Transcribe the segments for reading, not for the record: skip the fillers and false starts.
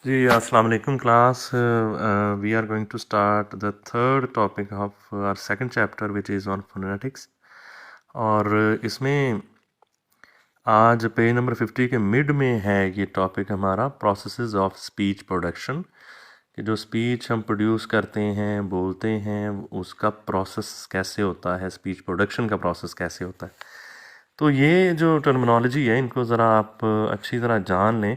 जी अस्सलाम वालेकुम class we are going to start the third topic of our second chapter which is on phonetics. और इसमें आज page number 50 के mid में है ये टॉपिक हमारा प्रोसेसेस ऑफ स्पीच प्रोडक्शन, कि जो स्पीच हम प्रोड्यूस करते हैं, बोलते हैं, उसका प्रोसेस कैसे होता है, स्पीच प्रोडक्शन का प्रोसेस कैसे होता है। तो ये जो टर्मिनोलॉजी है इनको ज़रा आप अच्छी तरह जान लें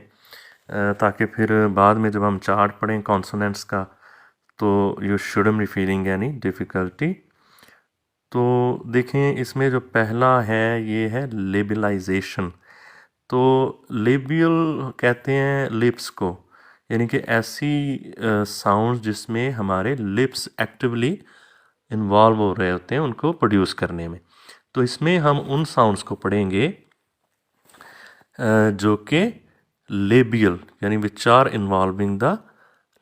ताकि फिर बाद में जब हम चार्ट पढ़ें कॉन्सोनेंट्स का तो you shouldn't be feeling any difficulty. तो देखें इसमें जो पहला है ये है लेबलाइजेशन। तो लेबियल कहते हैं लिप्स को, यानी कि ऐसी साउंड्स जिसमें हमारे लिप्स एक्टिवली इन्वॉल्व हो रहे होते हैं उनको प्रोड्यूस करने में। तो इसमें हम उन साउंड्स को पढ़ेंगे जो कि लेबियल यानी which are involving the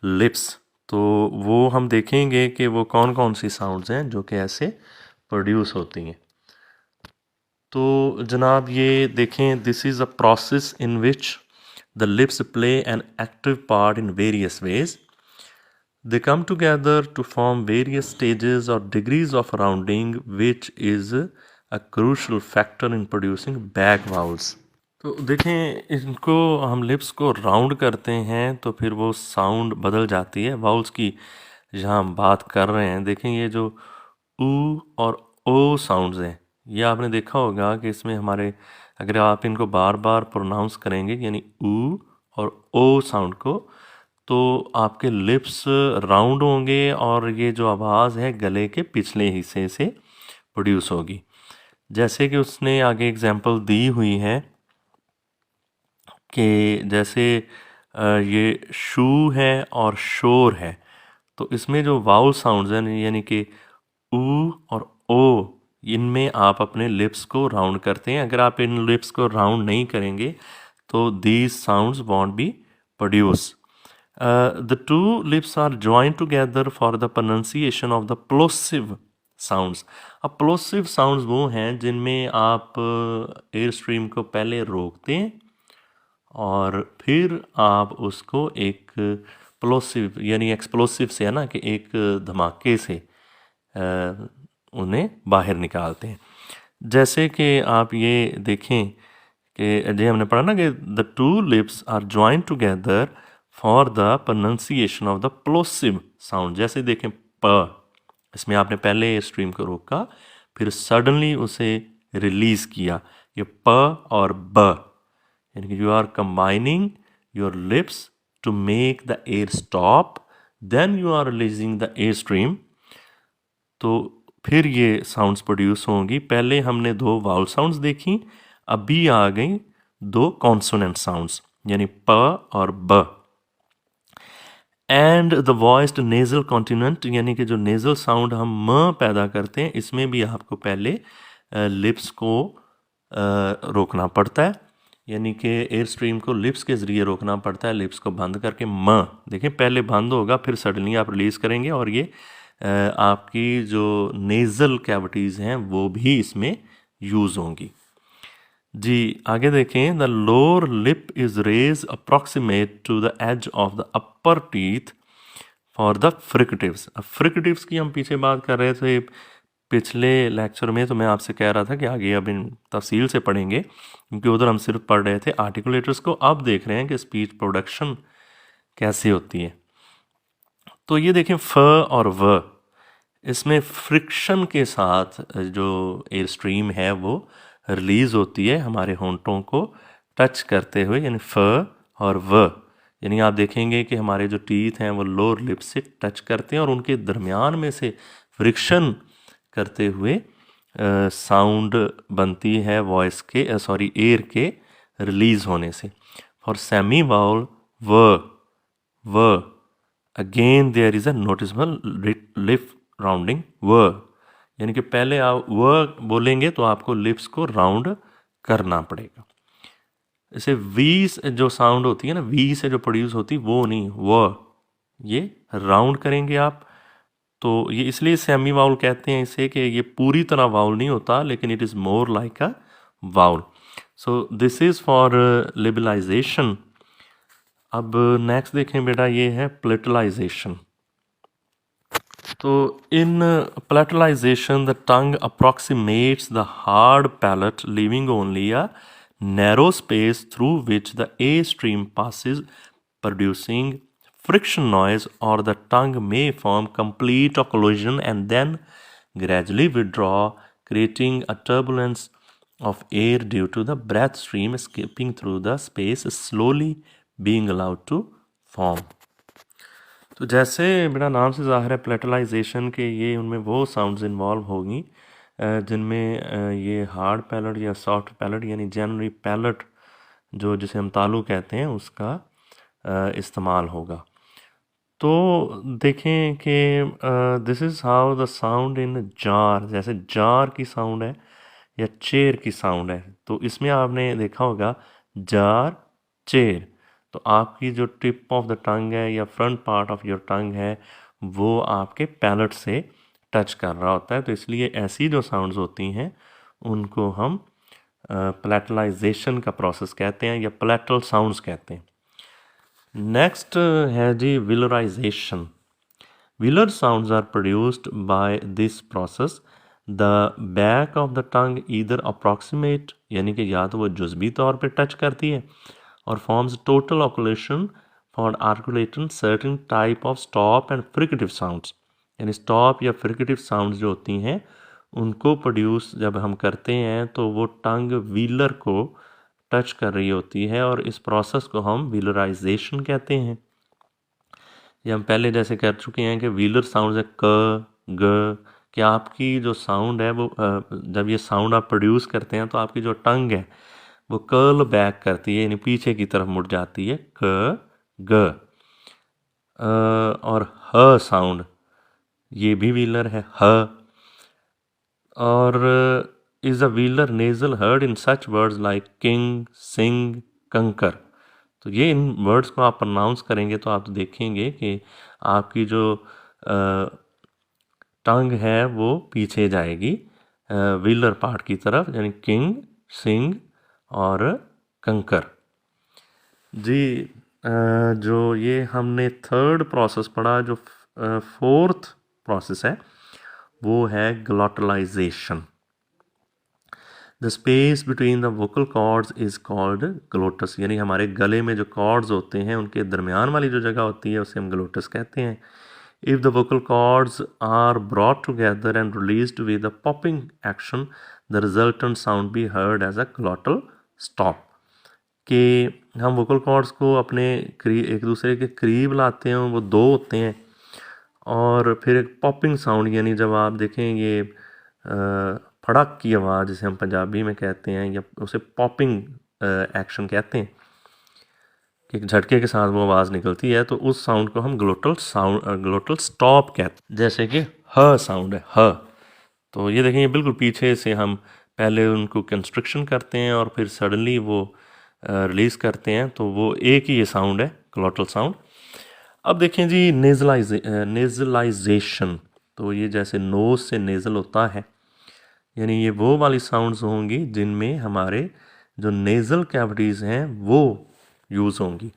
lips. तो वो हम देखेंगे कि वो कौन कौन सी साउंड्स हैं जो कि ऐसे प्रोड्यूस होती हैं। तो जनाब ये देखें, this is a process in which the lips play an active part in various ways. They come together to form various stages or degrees of rounding, which is a crucial factor in producing back vowels. तो देखें इनको हम lips को round करते हैं तो फिर वो साउंड बदल जाती है। वाउल्स की जहाँ हम बात कर रहे हैं, देखें ये जो ऊ और ओ साउंड्स हैं, ये आपने देखा होगा कि इसमें हमारे अगर आप इनको बार बार प्रोनाउंस करेंगे यानी ऊ और ओ साउंड को, तो आपके लिप्स राउंड होंगे और ये जो आवाज़ है गले के पिछले हिस्से से प्रोड्यूस होगी। जैसे कि उसने आगे एग्जांपल दी हुई है कि जैसे ये शू है और शोर है, तो इसमें जो वाउल साउंड्स हैं यानी कि ऊ और ओ, इनमें आप अपने लिप्स को राउंड करते हैं। अगर आप इन लिप्स को राउंड नहीं करेंगे तो these sounds won't be produce. The two lips are joint together for the pronunciation of the plosive sounds. अब प्लोसिव साउंड्स वो हैं जिनमें आप एयर स्ट्रीम को पहले रोकते हैं और फिर आप उसको एक प्लोसिव यानी एक्सप्लोसिव से है ना कि एक धमाके से उन्हें बाहर निकालते हैं। जैसे कि आप ये देखें कि जो हमने पढ़ा ना कि the two lips are joint together for the pronunciation of the plosive sound. जैसे देखें प, इसमें आपने पहले स्ट्रीम को रोका फिर सडनली उसे रिलीज़ किया, ये प और ब, यानी कि you are combining your lips to make the air stop, then you are releasing the air stream. तो फिर ये साउंड्स प्रोड्यूस होंगी। पहले हमने दो वाउल साउंड्स देखी, अभी आ गई दो कॉन्सोनेंट साउंड्स यानी प और ब। And the voiced nasal continent यानी कि जो नेजल साउंड हम म पैदा करते हैं, इसमें भी आपको पहले लिप्स को रोकना पड़ता है, यानी कि एयर स्ट्रीम को लिप्स के ज़रिए रोकना पड़ता है। लिप्स को बंद करके म देखें पहले बंद होगा फिर सडनली आप रिलीज़ करेंगे और ये आपकी जो नेज़ल कैविटीज़ हैं वो भी इसमें यूज़ होंगी। जी आगे देखें, the lower lip is raise approximate to the edge of the upper teeth for the fricatives. अब फ्रिकेटिव्स की हम पीछे बात कर रहे थे पिछले लेक्चर में, तो मैं आपसे कह रहा था कि आगे अब इन तफसील से पढ़ेंगे क्योंकि उधर हम सिर्फ पढ़ रहे थे आर्टिकुलेटर्स को। अब देख रहे हैं कि स्पीच प्रोडक्शन कैसे होती है। तो ये देखें फ और व, इसमें फ्रिक्शन के साथ जो एयर स्ट्रीम है वो रिलीज़ होती है हमारे होंठों को टच करते हुए, यानी फ और व। यानी आप देखेंगे कि हमारे जो टीथ हैं वो लोअर लिप से टच करते हैं और उनके दरमियान में से फ्रिक्शन करते हुए साउंड बनती है वॉइस के एयर के रिलीज़ होने से। फॉर सेमी वाउल व again there is a noticeable lip rounding व, यानी कि पहले आप व बोलेंगे तो आपको लिप्स को राउंड करना पड़ेगा। जैसे वी जो साउंड होती है ना, वी से जो प्रोड्यूस होती वो नहीं, व ये राउंड करेंगे आप। तो ये इसलिए सेमी वाउल कहते हैं इसे कि ये पूरी तरह वाउल नहीं होता लेकिन it is more like a vowel. So this is for labialization. अब नेक्स्ट देखें बेटा, ये है प्लेटलाइजेशन। तो in palatalization the tongue approximates the hard palate, leaving only a narrow space through which the air stream passes, producing friction noise, or the tongue may form complete occlusion and then gradually withdraw, creating a turbulence of air due to the breath stream escaping through the space slowly being allowed to form। तो जैसे मेरा नाम से ज़ाहिर है प्लेटलाइजेशन के ये उनमें वो साउंड्स इन्वॉल्व होंगी जिनमें ये हार्ड पैलेट या सॉफ्ट पैलेट यानी जनरली पैलेट जो जिसे हम तालू कहते हैं उसका इस्तेमाल होगा। तो देखें कि this is how the sound in jar, जैसे जार की साउंड है या चेयर की साउंड है, तो इसमें आपने देखा होगा जार चेयर, तो आपकी जो टिप ऑफ द टंग है या front part of your tongue है वो आपके पैलेट से टच कर रहा होता है, तो इसलिए ऐसी जो साउंड्स होती हैं उनको हम प्लेटलाइजेशन का प्रोसेस कहते हैं या प्लेटल साउंड्स कहते हैं। नेक्स्ट है जी विलराइजेशन। Velar sounds are produced by this process. The back of the tongue either approximate यानी कि या तो वो जुज़वी तौर पे टच करती है और forms total occlusion for articulating certain type of stop and fricative sounds, यानी stop या fricative sounds जो होती हैं उनको प्रोड्यूस जब हम करते हैं तो वो टंग व्हीलर को टच कर रही होती है और इस प्रोसेस को हम व्हीलराइजेशन कहते हैं। ये हम पहले जैसे कर चुके हैं कि व्हीलर साउंड है क ग, कि आपकी जो साउंड है वो जब ये साउंड आप प्रोड्यूस करते हैं तो आपकी जो टंग है वो कर्ल बैक करती है यानी पीछे की तरफ मुड़ जाती है क ग। और ह साउंड ये भी व्हीलर है ह। और is a velar nasal heard in such words like king sing conquer. तो ये इन वर्ड्स को आप प्रोनाउंस करेंगे तो आप देखेंगे कि आपकी जो टंग है वो पीछे जाएगी व्हीलर पार्ट की तरफ, यानी किंग सिंग और कंकर। जी जो ये हमने थर्ड प्रोसेस पढ़ा, जो फोर्थ प्रोसेस है वो है glottalization. The space between the vocal cords is called glottis, यानी हमारे गले में जो कॉर्ड्स होते हैं उनके दरमियान वाली जो जगह होती है उसे हम ग्लोटस कहते हैं। If the vocal cords are brought together and released with a popping action, the resultant sound be heard as a glottal stop. कि हम वोकल कॉर्ड्स को अपने एक दूसरे के करीब लाते हैं, वो दो होते हैं, और फिर एक पॉपिंग साउंड, यानी जब आप देखें ये फड़क की आवाज़ जिसे हम पंजाबी में कहते हैं या उसे पॉपिंग एक्शन कहते हैं कि झटके के साथ वो आवाज़ निकलती है, तो उस साउंड को हम ग्लोटल स्टॉप कहते हैं। जैसे कि ह साउंड है ह, तो ये देखें ये बिल्कुल पीछे से हम पहले उनको कंस्ट्रक्शन करते हैं और फिर सडनली वो रिलीज़ करते हैं, तो वो एक ही ये साउंड है ग्लोटल साउंड। अब देखें जी नेज़लाइजेशन, तो ये जैसे नोज़ से नेज़ल होता है, यानी ये वो वाली साउंड्स होंगी जिनमें हमारे जो नेज़ल कैविटीज़ हैं वो यूज़ होंगी।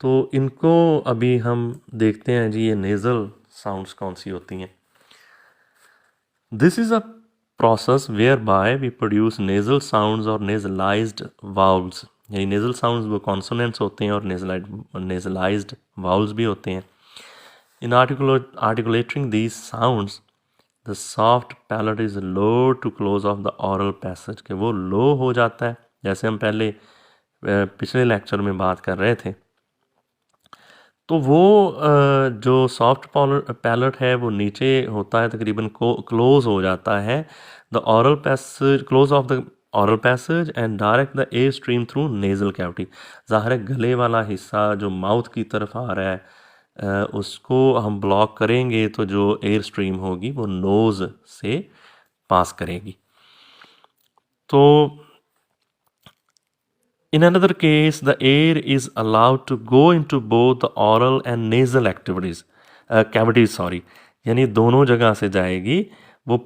तो इनको अभी हम देखते हैं जी, ये नेज़ल साउंड्स कौन सी होती हैं। This is a process where by we produce nasal sounds और नेज़लाइज्ड वाउल्स, यानी नेज़ल साउंड्स वो कॉन्सोनेंट्स होते हैं और नेज़लाइज्ड वाउल्स भी होते हैं। In articulating these sounds the soft palate is low to close of the oral passage, के वो लो हो जाता है, जैसे हम पहले पिछले लेक्चर में बात कर रहे थे। तो वो जो सॉफ्ट पैलेट है वो नीचे होता है, तकरीबन क्लोज हो जाता है the oral passage, close of the oral passage and direct the air stream through nasal cavity. ज़ाहिर है गले वाला हिस्सा जो माउथ की तरफ आ रहा है उसको हम ब्लॉक करेंगे तो जो एयर स्ट्रीम होगी वो नोज़ से पास करेगी। तो in another case the air is allowed to go into both the oral and nasal cavities, यानी दोनों जगह से जाएगी। वो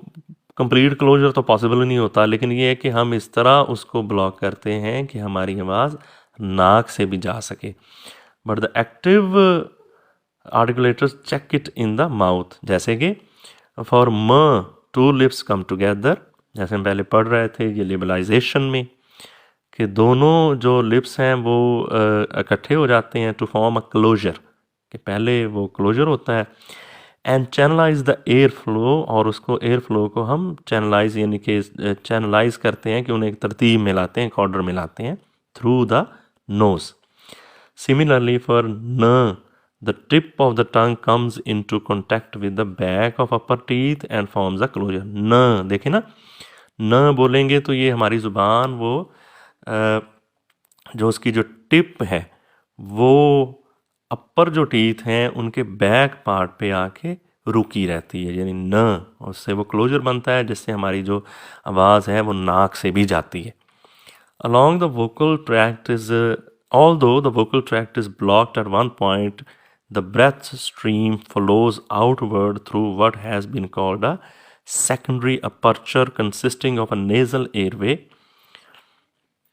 कंप्लीट क्लोजर तो पॉसिबल नहीं होता, लेकिन ये है कि हम इस तरह उसको ब्लॉक करते हैं कि हमारी आवाज़ नाक से भी जा सके। But the active articulators check it in the mouth. जैसे कि फॉर म 2 लिप्स कम टुगेदर, जैसे हम पहले पढ़ रहे थे ये लिबलाइजेशन में, कि दोनों जो लिप्स हैं वो इकट्ठे हो जाते हैं टू फॉर्म अ क्लोजर, कि पहले वो क्लोजर होता है। And channelise the air flow, और उसको एयर फ्लो को हम चैनलाइज यानी कि चैनलाइज करते हैं कि उन्हें एक तरतीब में लाते हैं, एक ऑर्डर में लाते हैं through the nose. Similarly for न, the tip of the tongue comes into contact with the back of upper teeth and forms a closure। न देखें ना, न बोलेंगे तो ये हमारी ज़ुबान वो जो उसकी जो टिप है वो अपर जो टीथ हैं उनके बैक पार्ट पे आके रुकी रहती है, यानी न, उससे वो क्लोजर बनता है जिससे हमारी जो आवाज़ है वो नाक से भी जाती है। Along the vocal tract is, although the vocal tract is blocked at one point, the breath stream flows outward through what has been called a secondary aperture consisting of a nasal airway.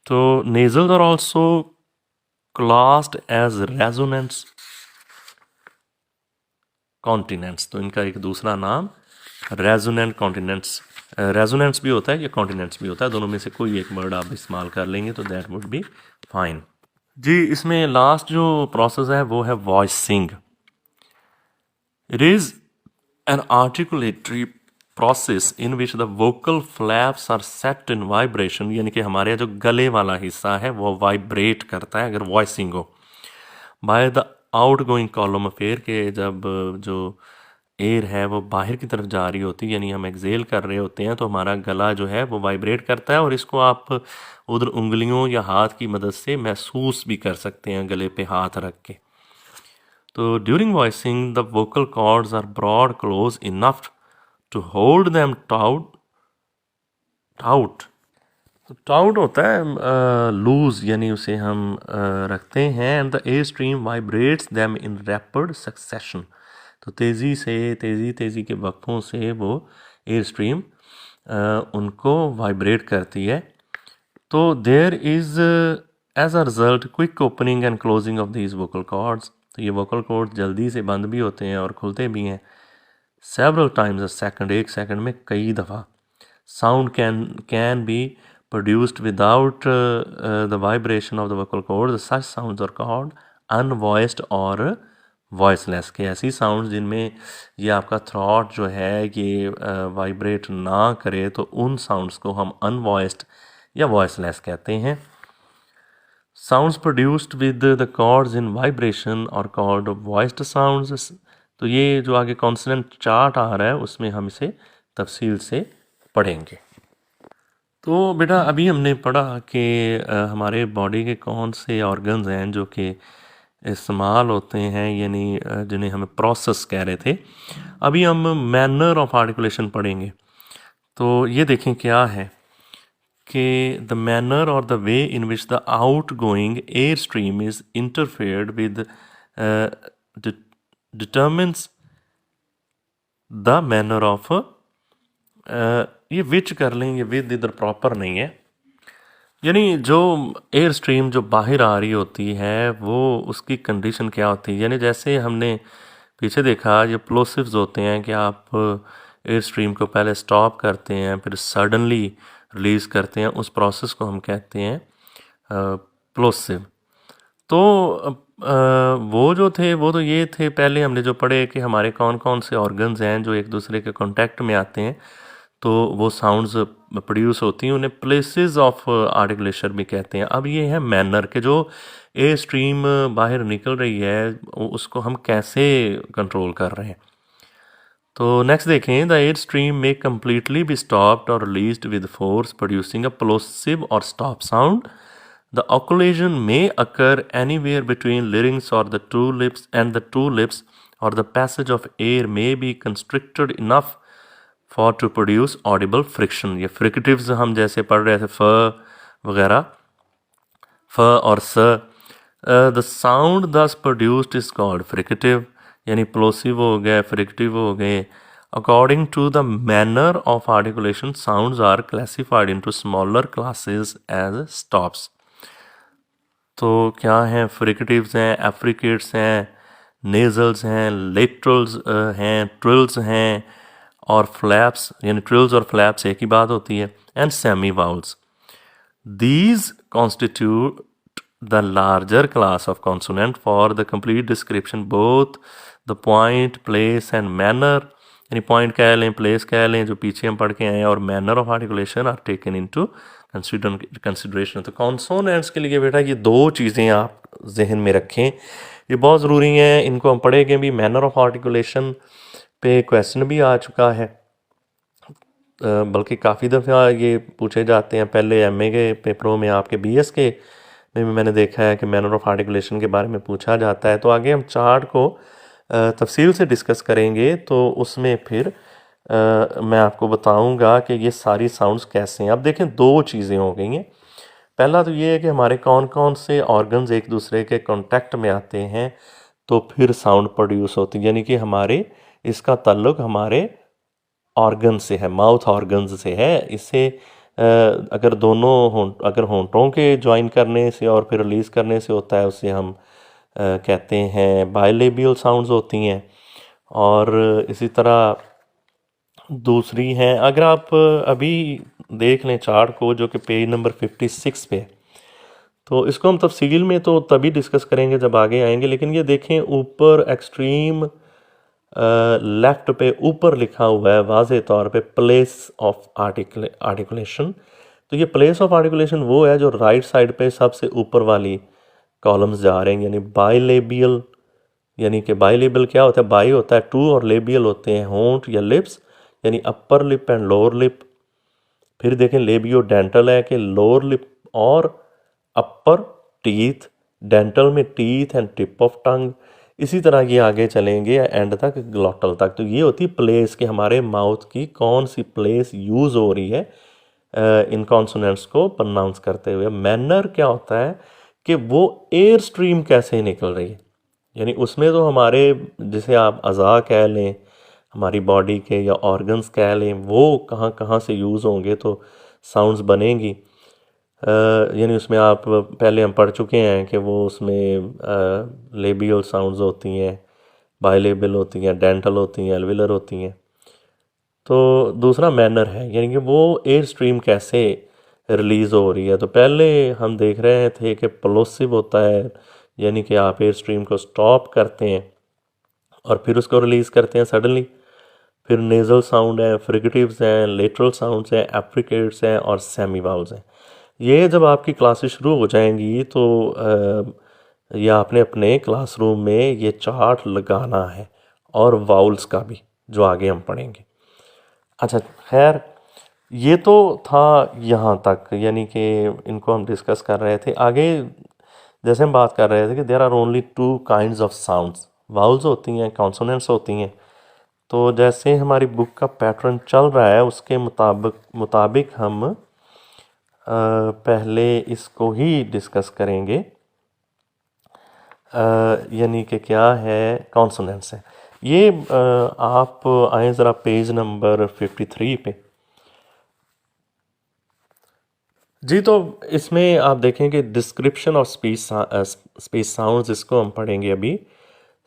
So nasals are also classed as resonance continents। तो इनका एक दूसरा नाम resonant continents, रेजोनेंट्स भी होता है या continents भी होता है, दोनों में से कोई एक वर्ड आप इस्तेमाल कर लेंगे तो दैट वुड बी फाइन जी। इसमें लास्ट जो प्रोसेस है वो है voicing. It is an articulatory process in which the vocal flaps are set in vibration, यानी कि हमारे जो गले वाला हिस्सा है वो वाइब्रेट करता है अगर वॉइसिंग हो, by the out going column affair, के जब जो एयर है वो बाहर की तरफ जा रही होती है, यानी हम एक्सेल कर रहे होते हैं तो हमारा गला जो है वो वाइब्रेट करता है, और इसको आप उधर उंगलियों या हाथ की मदद से महसूस भी कर सकते हैं गले पे हाथ रख के। तो during voicing the vocal cords are brought close enough to hold them taut taut. तो टाउट होता है लूज, यानी उसे हम रखते हैं। And the air stream vibrates them in rapid succession. तो तेज़ी के वक्फों से वो एयर स्ट्रीम उनको वाइब्रेट करती है। तो there is as a result quick opening and closing of these vocal cords. तो ये वोकल कॉर्ड जल्दी से बंद भी होते हैं और खुलते भी हैं सेवरल टाइम्स अ सेकंड, एक सेकंड में कई दफ़ा। Sound can be produced without the vibration of the vocal cord. Such sounds are called unvoiced और वॉइसलेस, के ऐसी साउंड्स जिनमें ये आपका थ्रॉट जो है ये वाइब्रेट ना करे तो उन साउंड्स को हम अनवॉइस्ड या वॉइसलेस कहते हैं। Sounds produced with the cords in vibration और कॉल्ड वॉइस्ड साउंड्स। तो ये जो आगे कॉन्सोनेंट चार्ट आ रहा है उसमें हम इसे तफसील से पढ़ेंगे। तो बेटा अभी हमने पढ़ा कि हमारे बॉडी के कौन से ऑर्गन्स हैं जो कि इस्तेमाल होते हैं, यानी जिन्हें हमें प्रोसेस कह रहे थे। अभी हम मैनर ऑफ आर्टिकुलेशन पढ़ेंगे। तो ये देखें क्या है कि द मैनर और the way in which the out going air stream is interfered with determines the manner of, ये विच कर लें, ये विद इधर प्रॉपर नहीं है, यानी जो एयर स्ट्रीम जो बाहर आ रही होती है वो उसकी कंडीशन क्या होती है। यानी जैसे हमने पीछे देखा ये प्लोसिव्स होते हैं कि आप एयर स्ट्रीम को पहले स्टॉप करते हैं फिर सडनली रिलीज़ करते हैं, उस प्रोसेस को हम कहते हैं प्लोसिव। तो वो जो थे वो तो ये थे, पहले हमने जो पढ़े कि हमारे कौन कौन से ऑर्गन्स हैं जो एक दूसरे के कांटेक्ट में आते हैं तो वो साउंड्स प्रोड्यूस होती हैं, उन्हें प्लेसेस ऑफ आर्टिकुलेशन भी कहते हैं। अब ये है मैनर के जो एयर स्ट्रीम बाहर निकल रही है उसको हम कैसे कंट्रोल कर रहे हैं। तो नेक्स्ट देखें, the air stream may completely be stopped और released with force producing a plosive or stop sound. The occlusion may occur anywhere between larynx और the two lips and the two lips or the passage of air may be constricted enough for to produce audible friction. ये fricatives हम जैसे पढ़ रहे थे फ वगैरह, फ और स। The sound thus produced is called fricative, यानी प्लोसिव हो गए, फ्रिकेटिव हो गए। According to the manner of articulation sounds are classified into smaller classes as stops. तो क्या हैं, फ्रिकेटिव्स हैं, एफ्रिकेट्स हैं, नेजल्स हैं, लेटरल्स हैं, ट्रिल्स हैं, और फ्लैप्स, यानी ट्रिल्स और फ्लैप्स एक ही बात होती है, and semi vowels. These constitute the larger class of consonant. For the complete description, both the point, place and manner, यानी point कह लें, place कह लें, जो पीछे हम पढ़ के आए हैं, और manner of articulation are taken into consideration. तो consonants के लिए बेटा ये दो चीज़ें आप जहन में रखें, ये बहुत ज़रूरी हैं. इनको हम पढ़ेंगे भी. manner of articulation पे क्वेश्चन भी आ चुका है, बल्कि काफ़ी दफ़ा ये पूछे जाते हैं. पहले एमए के पेपरों में, आपके बीएस के में भी मैंने देखा है कि मैनर ऑफ आर्टिकुलेशन के बारे में पूछा जाता है. तो आगे हम चार्ट को तफसील से डिस्कस करेंगे, तो उसमें फिर मैं आपको बताऊंगा कि ये सारी साउंड्स कैसे हैं. अब देखें, दो चीज़ें हो गई हैं. पहला तो ये है कि हमारे कौन कौन से ऑर्गन्स एक दूसरे के कांटेक्ट में आते हैं तो फिर साउंड प्रोड्यूस होती है, यानी कि हमारे इसका ताल्लुक हमारे ऑर्गन से है, माउथ ऑर्गन्स से है. इससे अगर अगर होंठों के ज्वाइन करने से और फिर रिलीज़ करने से होता है, उससे हम कहते हैं बायलेबियल साउंड्स होती हैं. और इसी तरह दूसरी हैं, अगर आप अभी देख लें चार्ट को, जो कि पेज नंबर 56 पे है, तो इसको हम तफसील में तो तभी डिस्कस करेंगे जब आगे आएंगे. लेकिन ये देखें, ऊपर एक्सट्रीम लेफ्ट पे ऊपर लिखा हुआ है वाज़े तौर पे प्लेस ऑफ आर्टिकुलेशन. तो ये प्लेस ऑफ आर्टिकुलेशन वो है जो राइट साइड पे सबसे ऊपर वाली कॉलम्स जा रहे हैं, यानी बायलेबियल. यानी कि बायलेबियल क्या होता है? बाई होता है टू, और लेबियल होते हैं होंठ या लिप्स, यानी upper lip and lower lip. फिर देखें, लेबियो डेंटल है कि लोअर लिप और अपर टीथ, डेंटल में teeth and tip of tongue. इसी तरह ये आगे चलेंगे एंड तक, ग्लॉटल तक. तो ये होती प्लेस कि हमारे माउथ की कौन सी प्लेस यूज़ हो रही है इन कॉन्सोनेंट्स को प्रोनाउंस करते हुए. मैनर क्या होता है कि वो एयर स्ट्रीम कैसे निकल रही है, यानी उसमें तो हमारे, जिसे आप अज़ा कह लें, हमारी बॉडी के या ऑर्गन्स कह लें, वो कहाँ कहाँ से यूज़ होंगे तो साउंड्स बनेंगी. यानी उसमें आप पहले हम पढ़ चुके हैं कि वो उसमें लेबियल साउंड्स होती हैं, बायलेबल होती हैं, डेंटल होती हैं, एल्विलर होती हैं. तो दूसरा मैनर है, यानी कि वो एयर स्ट्रीम कैसे रिलीज़ हो रही है. तो पहले हम देख रहे थे कि प्लोसिव होता है, यानी कि आप एयर स्ट्रीम को स्टॉप करते हैं और फिर उसको रिलीज़ करते हैं सडनली. फिर नेज़ल साउंड है, फ्रिकेटिव्स हैं, लेटरल साउंड्स हैं, एफ्रिकेट्स हैं और सेमी वाउल्स हैं. ये जब आपकी क्लासेस शुरू हो जाएंगी तो या आपने अपने क्लासरूम में ये चार्ट लगाना है, और वाउल्स का भी, जो आगे हम पढ़ेंगे. अच्छा, खैर, ये तो था यहाँ तक, यानी कि इनको हम डिस्कस कर रहे थे. आगे जैसे हम बात कर रहे थे कि there are only two kinds of sounds, vowels होती हैं, कॉन्सोनेंट्स होती हैं. तो जैसे हमारी बुक का पैटर्न चल रहा है उसके मुताबिक हम पहले इसको ही डिस्कस करेंगे, यानी कि क्या है, कॉन्सोनेंट्स है. ये आप आए ज़रा पेज नंबर 53 पे. जी, तो इसमें आप देखें कि डिस्क्रिप्शन ऑफ स्पीच साउंड्स, इसको हम पढ़ेंगे अभी.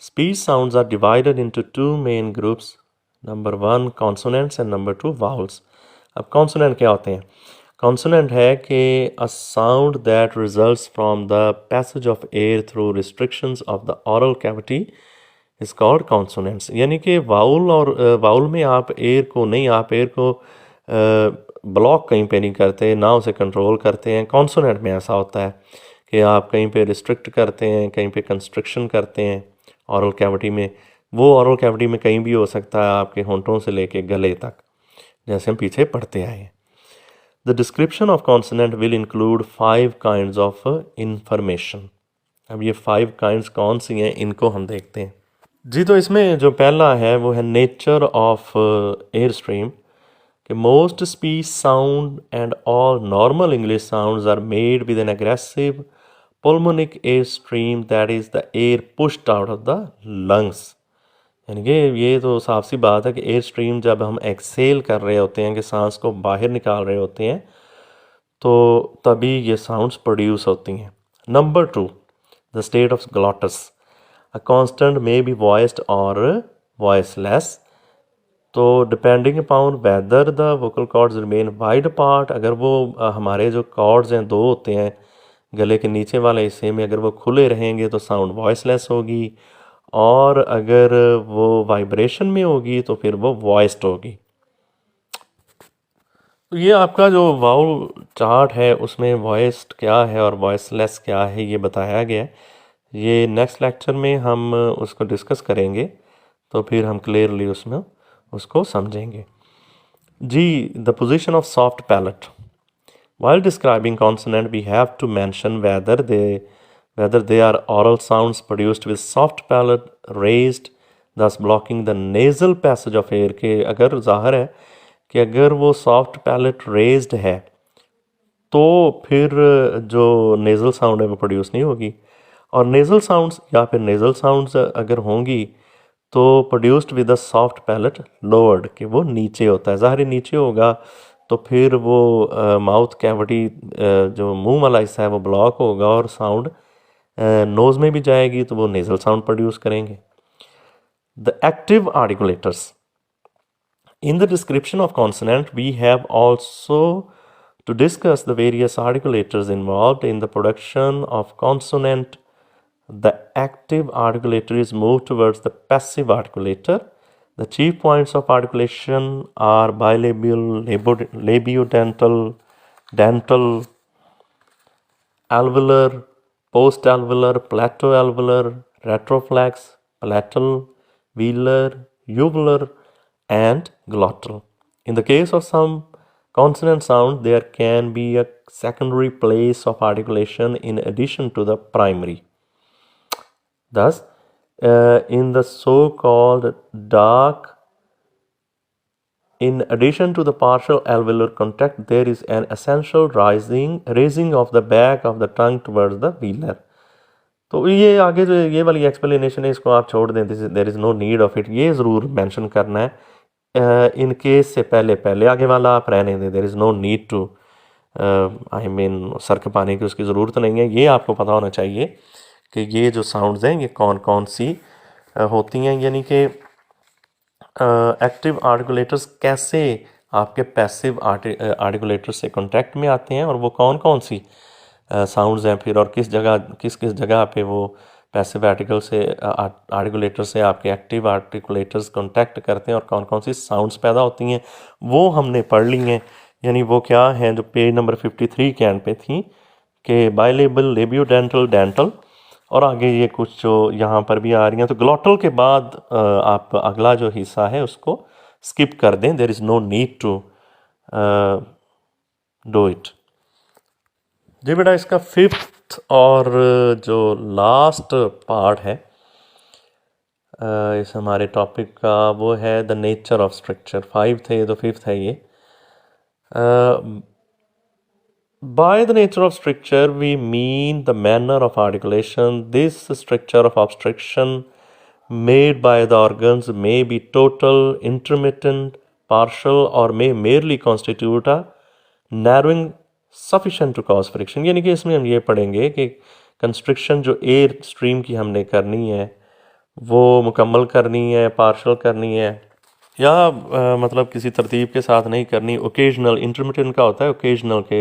Speech sounds are divided into two main groups. Number 1 consonants and number 2 vowels. अब कॉन्सोनेंट क्या होते हैं? कॉन्सोनेंट है कि a sound that results from the passage of air through restrictions of the oral cavity is called consonants. यानी कि vowel, और vowel में आप एयर को ब्लॉक कहीं पे नहीं करते, ना उसे कंट्रोल करते हैं. कॉन्सोनेंट में ऐसा होता है कि आप कहीं पे रिस्ट्रिक्ट करते हैं, कहीं पे कंस्ट्रक्शन करते हैं ओरल कैविटी में. वो ओरल कैविटी में कहीं भी हो सकता है, आपके होंठों से लेके गले तक, जैसे हम पीछे पढ़ते आए हैं. The description of consonant will include 5 kinds of information. अब ये 5 kinds कौन सी हैं, इनको हम देखते हैं. जी, तो इसमें जो पहला है वो है नेचर ऑफ एयर स्ट्रीम. कि most speech sound and all normal English sounds are made with an egressive pulmonic air stream, that is the air pushed out of the lungs. यानी कि ये तो साफ सी बात है कि एयर स्ट्रीम जब हम एक्सेल कर रहे होते हैं, कि सांस को बाहर निकाल रहे होते हैं, तो तभी ये साउंड्स प्रोड्यूस होती हैं. Number 2, the state of glottis. A consonant may be voiced or voiceless. तो depending upon whether the vocal chords remain wide apart, अगर वो हमारे जो कॉर्ड्स हैं दो होते हैं गले के नीचे वाले हिस्से में, अगर वो खुले रहेंगे तो साउंड वॉइसलेस होगी, और अगर वो वाइब्रेशन में होगी तो फिर वो वॉइस्ड होगी। तो ये आपका जो वाउल चार्ट है उसमें वॉइस्ड क्या है और वॉइसलेस क्या है ये बताया गया है। ये नेक्स्ट लेक्चर में हम उसको डिस्कस करेंगे, तो फिर हम क्लियरली उसमें उसको समझेंगे। जी, the position of soft palate. While describing consonant, we have to mention whether they are oral sounds produced with soft palate raised, thus blocking the nasal passage of air। के अगर ज़ाहिर है कि अगर वो सॉफ्ट पैलेट रेज्ड है तो फिर जो नेज़ल साउंड है वो प्रोड्यूस नहीं होगी, और नेज़ल साउंड्स या फिर नेज़ल साउंड्स अगर होंगी तो produced with a soft palate lowered, कि वो नीचे होता है, ज़ाहिर नीचे होगा तो फिर वो माउथ कैविटी जो मुंह वाला हिस्सा है वो ब्लॉक होगा और साउंड नोज़ में भी जाएगी तो वो नेज़ल साउंड प्रोड्यूस करेंगे। The active articulators. In the description of consonant, we have also to discuss the various articulators involved in the production of consonant. The active articulator is moved towards the passive articulator. The chief points of articulation are bilabial, labiodental, dental, alveolar, postalveolar, platoalveolar, retroflex, palatal, velar, uvular, and glottal. In the case of some consonant sound, there can be a secondary place of articulation in addition to the primary. Thus, in the so-called dark, in addition to the partial alveolar contact, there is an essential raising of the back of the tongue towards the velar. तो ये आगे जो ये वाली explanation है इसको आप छोड़ दें, there is no need of it, ये ज़रूर मेंशन करना है इन केस से पहले आगे वाला आप रहने दें, there is no need to I mean सर खपाने की उसकी ज़रूरत नहीं है। ये आपको पता होना चाहिए कि ये जो साउंड्स हैं ये कौन कौन सी होती हैं, यानी कि एक्टिव आर्टिकुलेटर्स कैसे आपके पैसिव आर्टिकुलेटर्स से कॉन्टैक्ट में आते हैं और वो कौन कौन सी साउंड्स हैं फिर, और किस जगह पे वो पैसिव आर्टिकुलेटर से आपके एक्टिव आर्टिकुलेटर्स कॉन्टैक्ट करते हैं और कौन कौन सी साउंड्स पैदा होती हैं वो हमने पढ़ ली हैं। यानी वो क्या हैं जो पेज नंबर 53 के एंड पे थी कि बाइलेबल, लेबियोडेंटल, डेंटल, और आगे ये कुछ जो यहाँ पर भी आ रही हैं। तो ग्लॉटल के बाद आप अगला जो हिस्सा है उसको स्किप कर दें, there is no need to do it. जी बेटा, इसका फिफ्थ और जो लास्ट पार्ट है इस हमारे टॉपिक का वो है द नेचर ऑफ स्ट्रक्चर। 5 थे तो 5th है ये। By the nature of structure, we mean the manner of articulation. This structure of obstruction made by the organs may be total, intermittent, partial, or may merely constitute a narrowing sufficient to cause friction। यानी कि इसमें हम ये पढ़ेंगे कि constriction जो air stream की हमने करनी है वो मुकम्मल करनी है, पार्शल करनी है, या मतलब किसी तरतीब के साथ नहीं करनी। ओकेजनल, इंटरमिटेंट का होता है ओकेजनल के,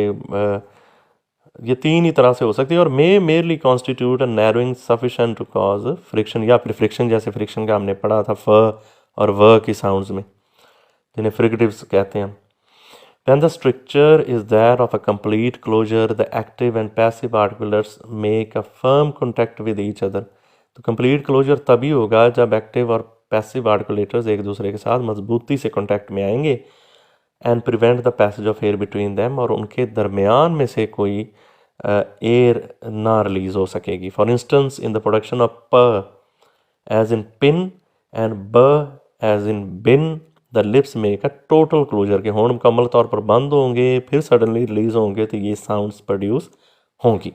ये 3 ही तरह से हो सकती है। और may merely constitute a narrowing sufficient to cause friction, या फिर फ्रिक्शन, जैसे फ्रिक्शन का हमने पढ़ा था फ और व की साउंड्स में जिन्हें फ्रिक्टिव्स कहते हैं। When the structure is that of a complete closure, the active and passive articulars make a firm contact with each other। तो कंप्लीट क्लोजर तभी होगा जब एक्टिव और पैसिव आर्टिकुलेटर्स एक दूसरे के साथ मजबूती से कांटेक्ट में आएंगे and prevent the passage of air between them, और उनके दरमियान में से कोई एयर ना रिलीज हो सकेगी। For instance in the production of प एज इन पिन एंड ब as in bin, the lips make a total closure, के होंठ मुकम्मल तौर पर बंद होंगे फिर सडनली रिलीज होंगे तो ये साउंड्स प्रोड्यूस होंगी।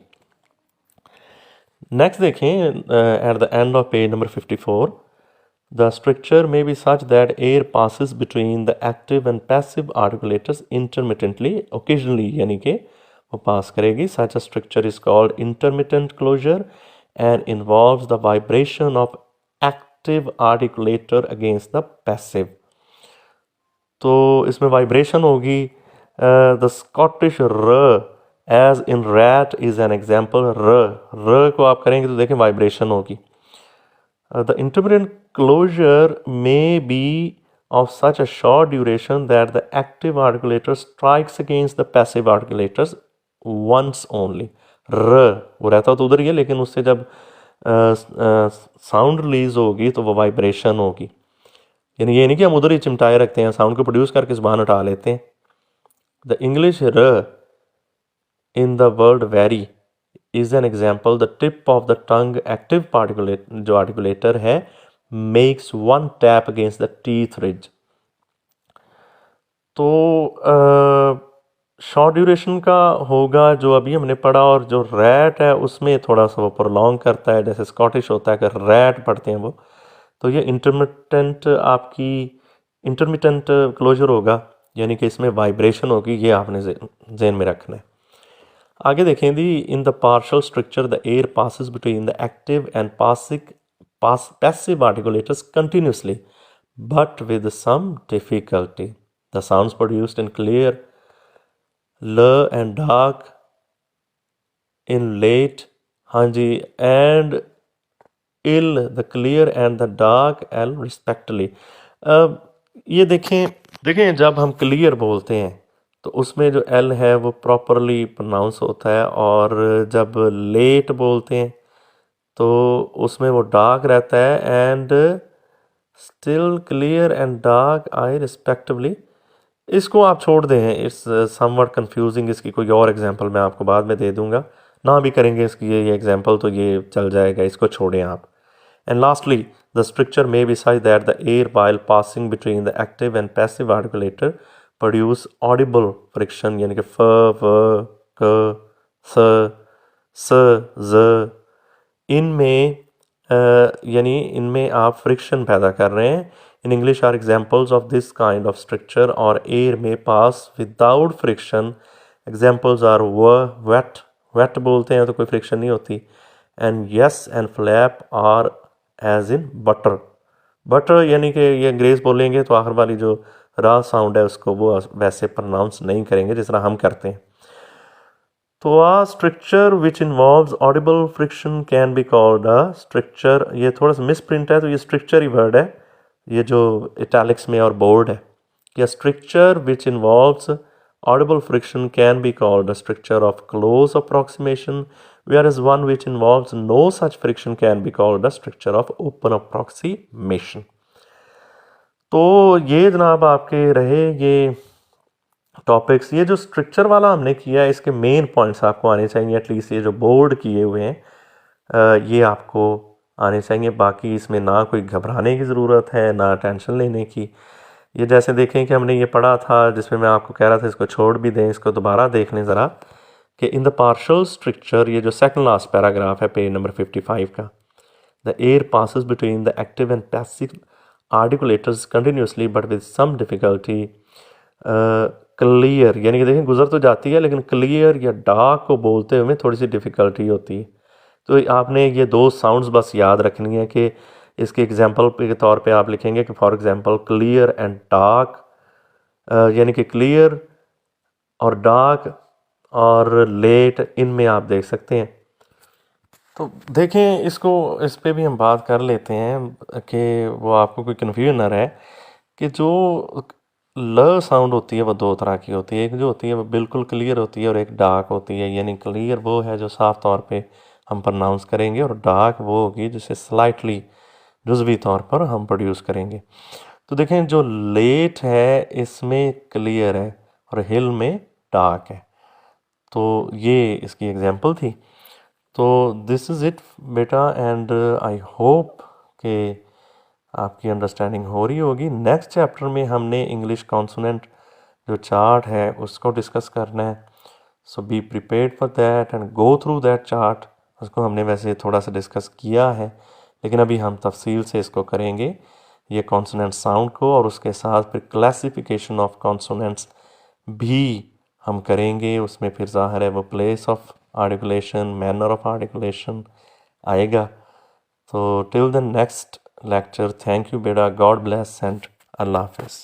नेक्स्ट देखें at the end of page number 54, the structure may be such that air passes between the active and passive articulators intermittently, occasionally, यानी कि वो पास करेगी। Such a structure is called intermittent closure and involves the vibration of active articulator against the passive. तो इसमें vibration होगी। The Scottish r as in rat is an example. र को आप करेंगे तो देखें वाइब्रेशन होगी। The intermittent closure may be of such a short duration that the active articulator strikes against the passive articulators once only। र वो रहता तो उधर ही है, लेकिन उससे जब साउंड रिलीज होगी तो वो वाइब्रेशन होगी। यानी ये नहीं कि हम उधर ही चिमटाए रखते हैं, साउंड को प्रोड्यूस करके जुबान उठा लेते हैं। The English r in the word very is an example. The tip of the tongue active particulate जो आर्टिकुलेटर है makes one tap against the teeth ridge. तो शॉर्ट ड्यूरेशन का होगा जो अभी हमने पढ़ा, और जो रैट है उसमें थोड़ा सा वो प्रोलॉन्ग करता है, जैसे स्कॉटिश होता है, अगर रैट पढ़ते हैं वो। तो ये इंटरमिटेंट क्लोजर होगा, यानी कि इसमें वाइब्रेशन होगी। ये आपने जहन में रखना है। आगे देखें दी, in the partial structure the air passes between the active and passive articulators continuously but with some difficulty. The sounds produced in clear, l and dark in late, hanji, and ill, the clear and the dark l respectively। ये देखें जब हम clear बोलते हैं तो उसमें जो L है वो प्रॉपरली प्रोनाउंस होता है, और जब लेट बोलते हैं तो उसमें वो डार्क रहता है। And still, clear and dark I respectively. इसको आप छोड़ दें, इट्स समवट कंफ्यूजिंग। इसकी कोई और एग्जांपल मैं आपको बाद में दे दूंगा, ना भी करेंगे इसकी ये एग्जांपल तो ये चल जाएगा, इसको छोड़ें आप। And lastly, the structure may be such that the air while passing between the active and passive articulator produce audible friction, यानी कि फ, व, क, स, ज। इनमें यानी इनमें आप फ्रिक्शन पैदा कर रहे हैं। In English are examples of this kind of structure, और air may pass without friction. Examples are wet, wet बोलते हैं तो कोई फ्रिक्शन नहीं होती। And yes and flap r as in butter. Butter यानी कि ये अंग्रेज बोलेंगे तो आखिर वाली जो रा साउंड है उसको वो वैसे प्रोनाउंस नहीं करेंगे जिस तरह हम करते हैं। तो a structure which involves audible friction can be called a structure. ये थोड़ा सा मिस प्रिंट है, तो ये स्ट्रक्चर ही वर्ड है, ये जो इटैलिक्स में और बोर्ड है। कि structure which involves audible friction can be called a structure of close approximation, whereas one which involves no such friction can be called a structure of open approximation। तो ये जनाब आपके रहे ये टॉपिक्स। ये जो स्ट्रक्चर वाला हमने किया है इसके मेन पॉइंट्स आपको आने चाहिए, एटलीस्ट ये जो बोर्ड किए हुए हैं ये आपको आने चाहिए। बाकी इसमें ना कोई घबराने की ज़रूरत है ना टेंशन लेने की। ये जैसे देखें कि हमने ये पढ़ा था जिसमें मैं आपको कह रहा था इसको छोड़ भी दें, इसको दोबारा देख लें ज़रा, कि इन द पार्शियल स्ट्रक्चर, ये जो सेकंड लास्ट पैराग्राफ है पेज नंबर 55 का, the air passes between the active and passive articulators continuously but with some difficulty. Clear यानी कि देखें गुजर तो जाती है, लेकिन क्लियर या डार्क को बोलते हुए थोड़ी सी डिफ़िकल्टी होती है। तो आपने ये दो साउंड्स बस याद रखनी है कि इसके एग्जांपल के तौर पे आप लिखेंगे कि for example clear and dark, यानी कि क्लियर और डार्क और लेट, इनमें आप देख सकते हैं। तो देखें इसको, इस पे भी हम बात कर लेते हैं कि वो आपको कोई कन्फ्यूजन ना रहे कि जो ल साउंड होती है वो दो तरह की होती है। एक जो होती है वो बिल्कुल क्लियर होती है और एक डार्क होती है। यानी क्लियर वो है जो साफ तौर पे हम प्रोनाउंस करेंगे, और डार्क वो होगी जिसे स्लाइटली जुज़वी तौर पर हम प्रोड्यूस करेंगे। तो देखें जो लेट है इसमें क्लियर है और हिल में डार्क है। तो ये इसकी एग्जांपल थी। तो दिस इज़ इट बेटा, एंड आई होप कि आपकी अंडरस्टैंडिंग हो रही होगी। नेक्स्ट चैप्टर में हमने इंग्लिश कॉन्सोनेंट जो चार्ट है उसको डिस्कस करना है। So be prepared for that and go through that chart. उसको हमने वैसे थोड़ा सा डिस्कस किया है, लेकिन अभी हम तफसील से इसको करेंगे, ये कॉन्सोनेंट साउंड को, और उसके साथ फिर क्लासिफिकेशन ऑफ कॉन्सोनेंट्स भी हम करेंगे उसमें फिर ज़ाहिर है वो place of articulation, manner of articulation आएगा। तो till the next lecture, thank you बेटा, गॉड ब्लेस एंड अल्लाह हाफिज़।